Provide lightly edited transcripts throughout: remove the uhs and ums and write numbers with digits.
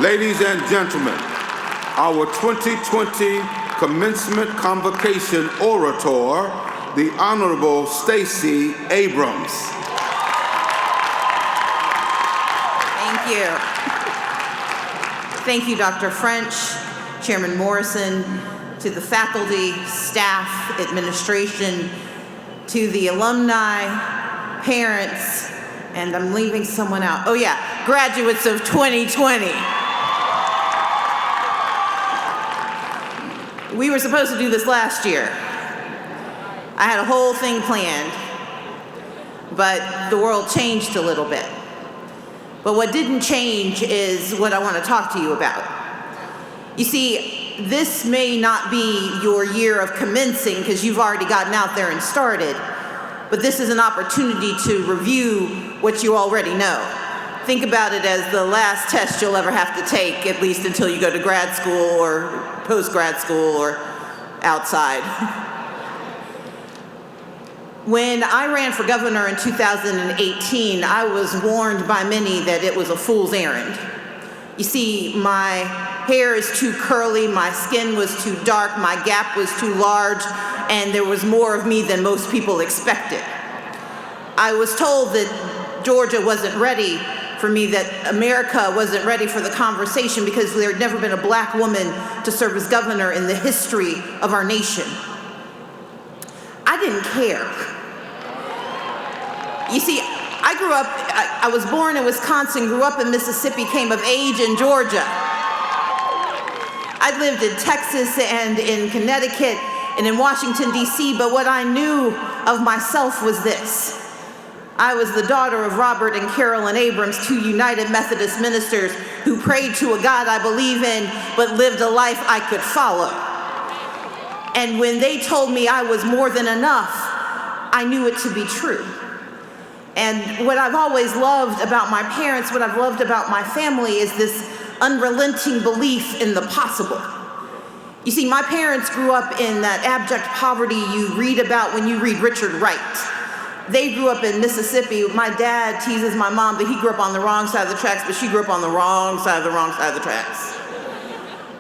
Ladies and gentlemen, our 2020 Commencement Convocation Orator, the Honorable Stacey Abrams. Thank you. Thank you, Dr. French, Chairman Morrison, to the faculty, staff, administration, to the alumni, parents, and I'm leaving someone out. Oh yeah, graduates of 2020. We were supposed to do this last year. I had a whole thing planned, but the world changed a little bit. But what didn't change is what I want to talk to you about. You see, this may not be your year of commencing because you've already gotten out there and started, but this is an opportunity to review what you already know. Think about it as the last test you'll ever have to take, at least until you go to grad school or post-grad school or outside. When I ran for governor in 2018, I was warned by many that it was a fool's errand. You see, my hair is too curly, my skin was too dark, my gap was too large, and there was more of me than most people expected. I was told that Georgia wasn't ready for me, that America wasn't ready for the conversation because there had never been a black woman to serve as governor in the history of our nation. I didn't care. You see, I was born in Wisconsin, grew up in Mississippi, came of age in Georgia. I lived in Texas and in Connecticut and in Washington, D.C., but what I knew of myself was this. I was the daughter of Robert and Carolyn Abrams, two United Methodist ministers who prayed to a God I believe in, but lived a life I could follow. And when they told me I was more than enough, I knew it to be true. And what I've always loved about my parents, what I've loved about my family is this unrelenting belief in the possible. You see, my parents grew up in that abject poverty you read about when you read Richard Wright. They grew up in Mississippi. My dad teases my mom that he grew up on the wrong side of the tracks, but she grew up on the wrong side of the wrong side of the tracks.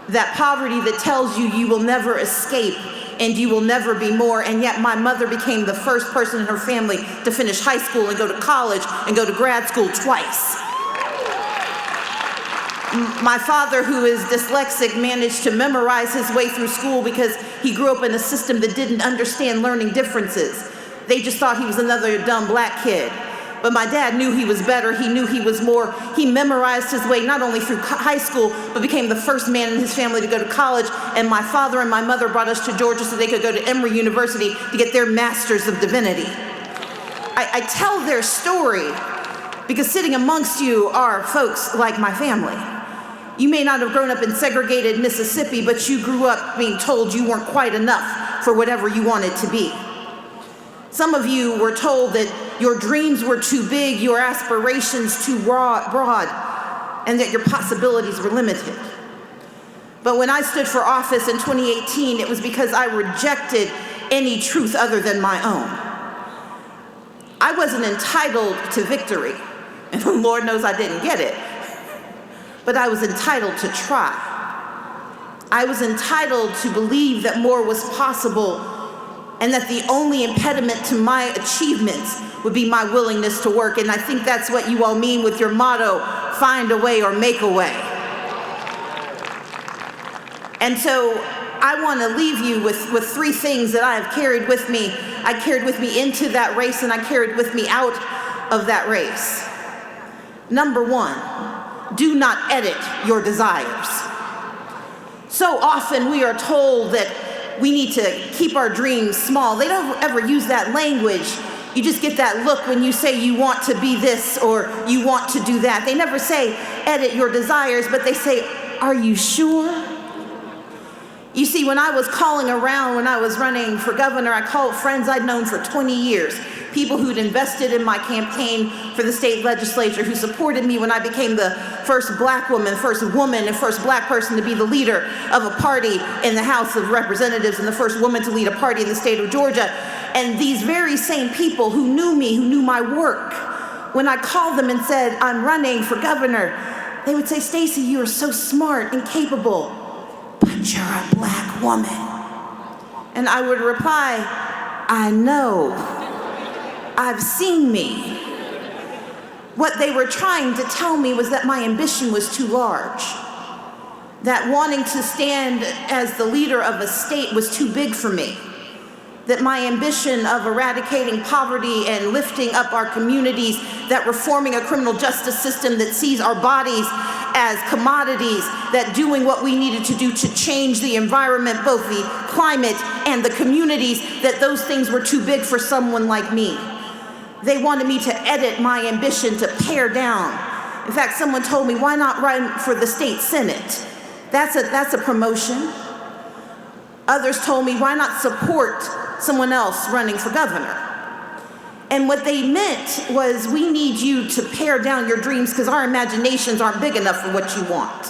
That poverty that tells you you will never escape and you will never be more, and yet my mother became the first person in her family to finish high school and go to college and go to grad school twice. My father, who is dyslexic, managed to memorize his way through school because he grew up in a system that didn't understand learning differences. They just thought he was another dumb black kid. But my dad knew he was better, he knew he was more. He memorized his way not only through high school, but became the first man in his family to go to college. And my father and my mother brought us to Georgia so they could go to Emory University to get their Masters of Divinity. I tell their story because sitting amongst you are folks like my family. You may not have grown up in segregated Mississippi, but you grew up being told you weren't quite enough for whatever you wanted to be. Some of you were told that your dreams were too big, your aspirations too broad, and that your possibilities were limited. But when I stood for office in 2018, it was because I rejected any truth other than my own. I wasn't entitled to victory, and the Lord knows I didn't get it, but I was entitled to try. I was entitled to believe that more was possible and that the only impediment to my achievements would be my willingness to work. And I think that's what you all mean with your motto, find a way or make a way. And so I want to leave you with three things that I have carried with me. I carried with me into that race and I carried with me out of that race. Number one, do not edit your desires. So often we are told that we need to keep our dreams small. They don't ever use that language. You just get that look when you say you want to be this or you want to do that. They never say edit your desires, but they say, are you sure? You see, when I was calling around, when I was running for governor, I called friends I'd known for 20 years, people who'd invested in my campaign for the state legislature, who supported me when I became the first black woman, first woman, and first black person to be the leader of a party in the House of Representatives and the first woman to lead a party in the state of Georgia. And these very same people who knew me, who knew my work, when I called them and said, I'm running for governor, They would say, Stacey, you are so smart and capable, but you're a black woman. And I would reply, I know. I've seen me. What they were trying to tell me was that my ambition was too large, that wanting to stand as the leader of a state was too big for me, that my ambition of eradicating poverty and lifting up our communities, that reforming a criminal justice system that sees our bodies as commodities, that doing what we needed to do to change the environment, both the climate and the communities, that those things were too big for someone like me. They wanted me to edit my ambition, to pare down. In fact, someone told me, why not run for the state senate? That's a promotion. Others told me, why not support someone else running for governor? And what they meant was, we need you to pare down your dreams because our imaginations aren't big enough for what you want.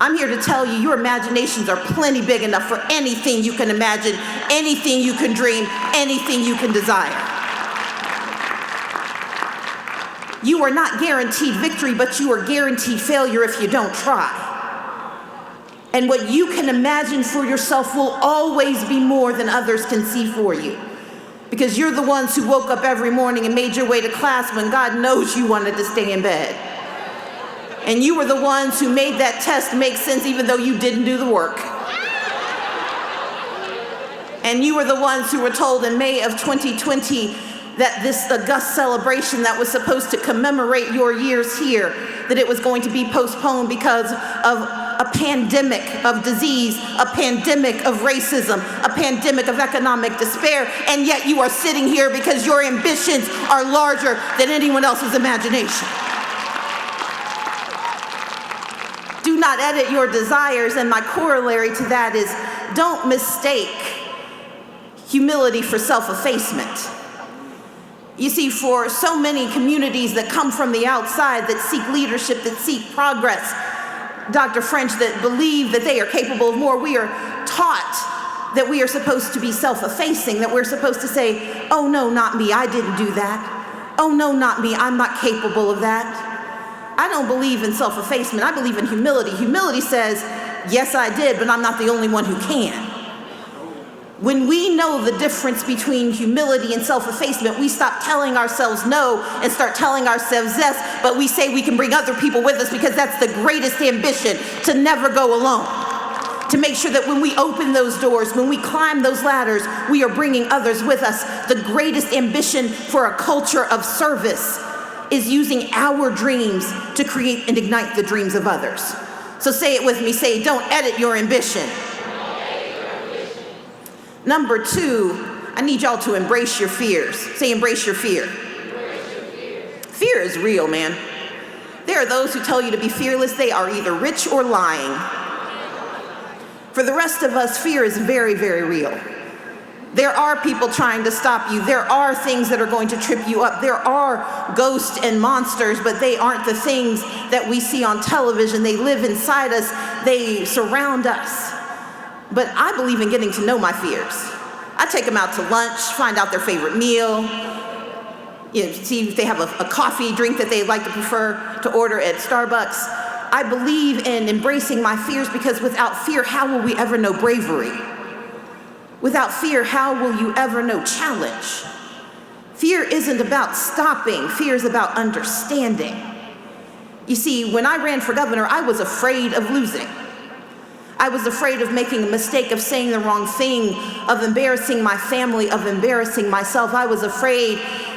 I'm here to tell you, your imaginations are plenty big enough for anything you can imagine, anything you can dream, anything you can desire. You are not guaranteed victory, but you are guaranteed failure if you don't try. And what you can imagine for yourself will always be more than others can see for you. Because you're the ones who woke up every morning and made your way to class when God knows you wanted to stay in bed. And you were the ones who made that test make sense even though you didn't do the work. And you were the ones who were told in May of 2020 that this august celebration that was supposed to commemorate your years here, that it was going to be postponed because of a pandemic of disease, a pandemic of racism, a pandemic of economic despair, and yet you are sitting here because your ambitions are larger than anyone else's imagination. Do not edit your desires, and my corollary to that is, don't mistake humility for self-effacement. You see, for so many communities that come from the outside, that seek leadership, that seek progress, Dr. French, that believe that they are capable of more, we are taught that we are supposed to be self-effacing, that we're supposed to say, oh no, not me, I didn't do that. Oh no, not me, I'm not capable of that. I don't believe in self-effacement, I believe in humility. Humility says, yes, I did, but I'm not the only one who can. When we know the difference between humility and self-effacement, we stop telling ourselves no and start telling ourselves yes, but we say we can bring other people with us because that's the greatest ambition, to never go alone. To make sure that when we open those doors, when we climb those ladders, we are bringing others with us. The greatest ambition for a culture of service is using our dreams to create and ignite the dreams of others. So say it with me, say, don't edit your ambition. Number two, I need y'all to embrace your fears. Say, embrace your fear. Embrace your fear. Fear is real, man. There are those who tell you to be fearless. They are either rich or lying. For the rest of us, fear is very, very real. There are people trying to stop you. There are things that are going to trip you up. There are ghosts and monsters, but they aren't the things that we see on television. They live inside us. They surround us. But I believe in getting to know my fears. I take them out to lunch, find out their favorite meal, see if they have a coffee drink that they like to prefer to order at Starbucks. I believe in embracing my fears because without fear, how will we ever know bravery? Without fear, how will you ever know challenge? Fear isn't about stopping, fear is about understanding. You see, when I ran for governor, I was afraid of losing. I was afraid of making a mistake, of saying the wrong thing, of embarrassing my family, of embarrassing myself. I was afraid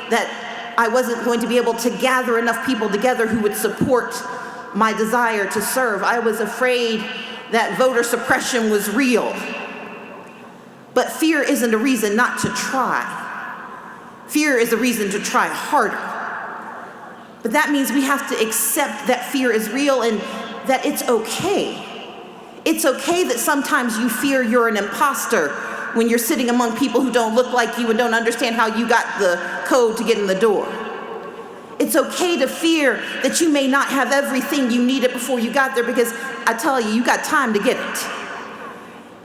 that I wasn't going to be able to gather enough people together who would support my desire to serve. I was afraid that voter suppression was real. But fear isn't a reason not to try. Fear is a reason to try harder. But that means we have to accept that fear is real and that it's okay. It's okay that sometimes you fear you're an imposter when you're sitting among people who don't look like you and don't understand how you got the code to get in the door. It's okay to fear that you may not have everything you needed before you got there because I tell you, you got time to get it.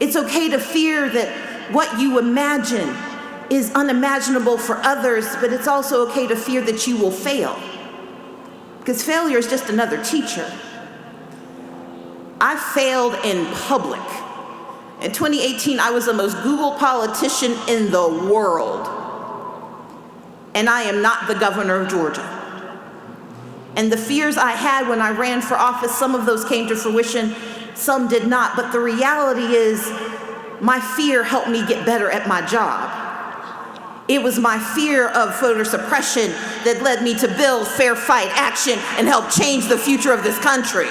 It's okay to fear that what you imagine is unimaginable for others, but it's also okay to fear that you will fail. because failure is just another teacher. I failed in public. In 2018, I was the most Googled politician in the world. And I am not the governor of Georgia. And the fears I had when I ran for office, some of those came to fruition, some did not. But the reality is, my fear helped me get better at my job. It was my fear of voter suppression that led me to build Fair Fight Action and help change the future of this country.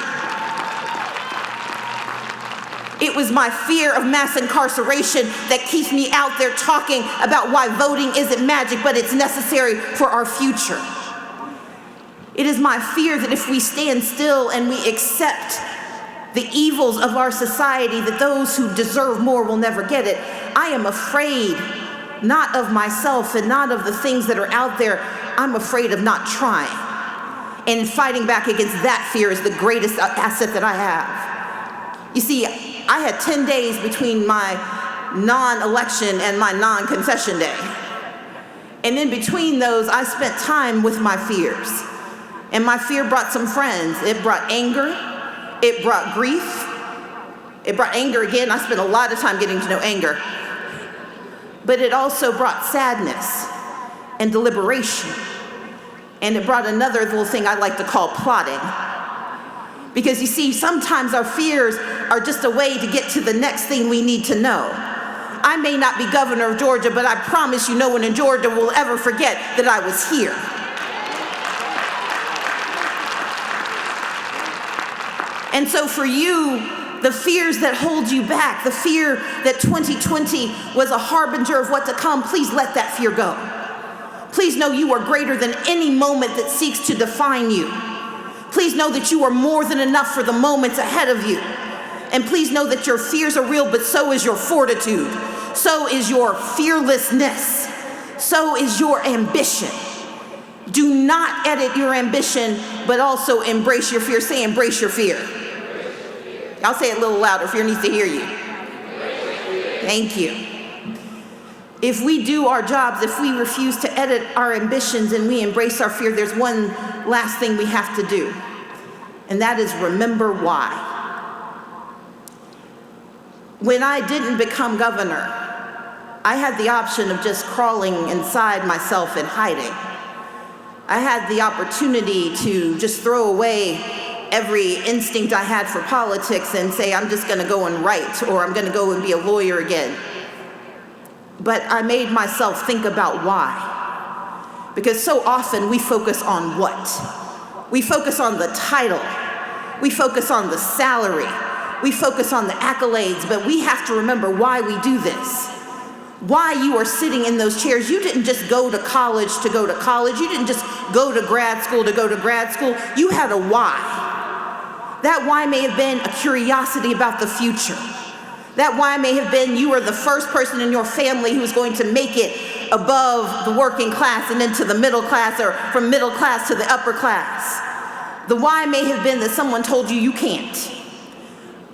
It was my fear of mass incarceration that keeps me out there talking about why voting isn't magic, but it's necessary for our future. It is my fear that if we stand still and we accept the evils of our society, that those who deserve more will never get it. I am afraid not of myself and not of the things that are out there. I'm afraid of not trying. And fighting back against that fear is the greatest asset that I have. You see, I had 10 days between my non-election and my non-concession day. And in between those, I spent time with my fears. And my fear brought some friends. It brought anger. It brought grief. It brought anger again. I spent a lot of time getting to know anger. But it also brought sadness and deliberation. And it brought another little thing I like to call plotting. Because you see, sometimes our fears are just a way to get to the next thing we need to know. I may not be governor of Georgia, but I promise you no one in Georgia will ever forget that I was here. And so for you, the fears that hold you back, the fear that 2020 was a harbinger of what to come, please let that fear go. Please know you are greater than any moment that seeks to define you. Please know that you are more than enough for the moments ahead of you. And please know that your fears are real, but so is your fortitude. So is your fearlessness. So is your ambition. Do not edit your ambition, but also embrace your fear. Say, embrace your fear. I'll say it a little louder. Fear needs to hear you. Thank you. If we do our jobs, if we refuse to edit our ambitions and we embrace our fear, there's one last thing we have to do, and that is remember why. When I didn't become governor, I had the option of just crawling inside myself and hiding. I had the opportunity to just throw away every instinct I had for politics and say, I'm just gonna go and write, or I'm gonna go and be a lawyer again. But I made myself think about why. Because so often we focus on what? We focus on the title. We focus on the salary. We focus on the accolades, but we have to remember why we do this. Why you are sitting in those chairs. You didn't just go to college to go to college. You didn't just go to grad school to go to grad school. You had a why. That why may have been a curiosity about the future. That why may have been you were the first person in your family who was going to make it above the working class and into the middle class, or from middle class to the upper class. The why may have been that someone told you you can't.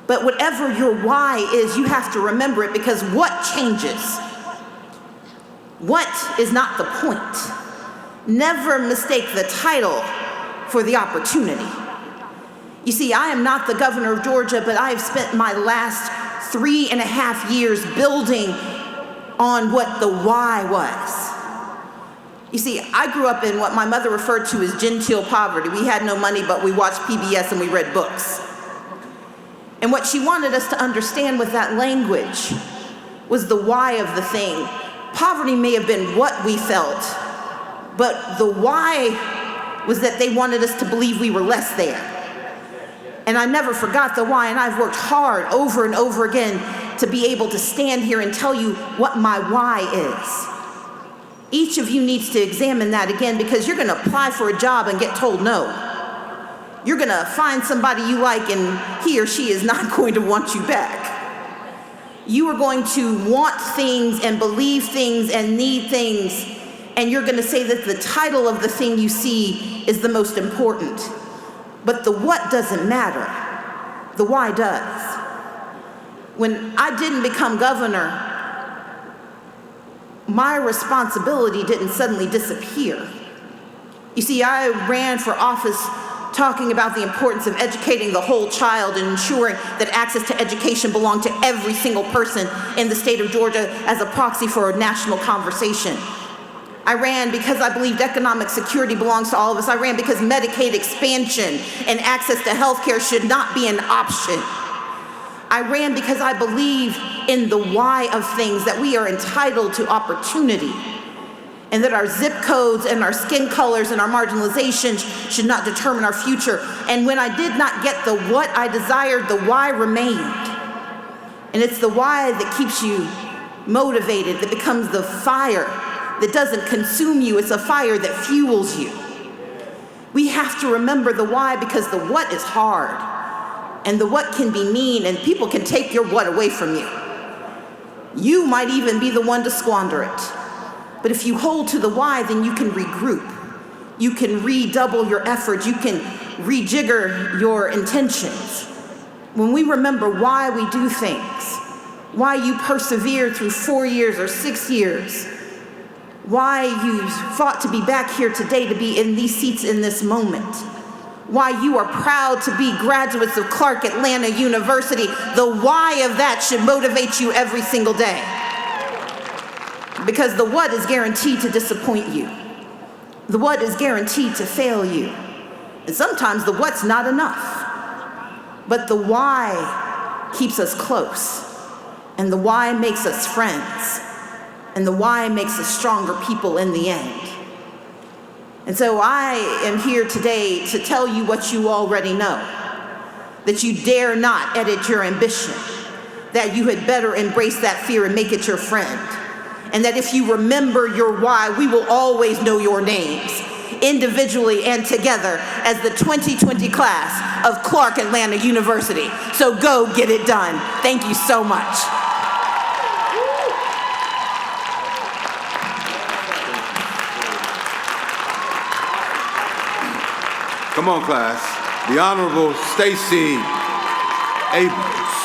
But whatever your why is, you have to remember it, because what changes? What is not the point? Never mistake the title for the opportunity. You see, I am not the governor of Georgia, but I have spent my last 3.5 years building on what the why was. You see, I grew up in what my mother referred to as genteel poverty. We had no money, but we watched PBS and we read books. And what she wanted us to understand with that language was the why of the thing. Poverty may have been what we felt, but the why was that they wanted us to believe we were less than. And I never forgot the why, and I've worked hard over and over again to be able to stand here and tell you what my why is. Each of you needs to examine that again, because you're gonna apply for a job and get told no. You're gonna find somebody you like and he or she is not going to want you back. You are going to want things and believe things and need things, and you're gonna say that the title of the thing you see is the most important. But the what doesn't matter, the why does. When I didn't become governor, my responsibility didn't suddenly disappear. You see, I ran for office talking about the importance of educating the whole child and ensuring that access to education belonged to every single person in the state of Georgia as a proxy for a national conversation. I ran because I believed economic security belongs to all of us. I ran because Medicaid expansion and access to health care should not be an option. I ran because I believe in the why of things, that we are entitled to opportunity, and that our zip codes and our skin colors and our marginalization should not determine our future. And when I did not get the what I desired, the why remained. And it's the why that keeps you motivated, that becomes the fire that doesn't consume you. It's a fire that fuels you. We have to remember the why, because the what is hard, and the what can be mean, and people can take your what away from you. You might even be the one to squander it. But if you hold to the why, then you can regroup. You can redouble your efforts. You can rejigger your intentions. When we remember why we do things, why you persevered through 4 years or 6 years, why you fought to be back here today, to be in these seats in this moment, why you are proud to be graduates of Clark Atlanta University, the why of that should motivate you every single day. Because the what is guaranteed to disappoint you. The what is guaranteed to fail you. And sometimes the what's not enough. But the why keeps us close. And the why makes us friends. And the why makes us stronger people in the end. And so I am here today to tell you what you already know. That you dare not edit your ambition. That you had better embrace that fear and make it your friend. And that if you remember your why, we will always know your names, individually and together, as the 2020 class of Clark Atlanta University. So go get it done. Thank you so much. Come on, class. The Honorable Stacey Abrams.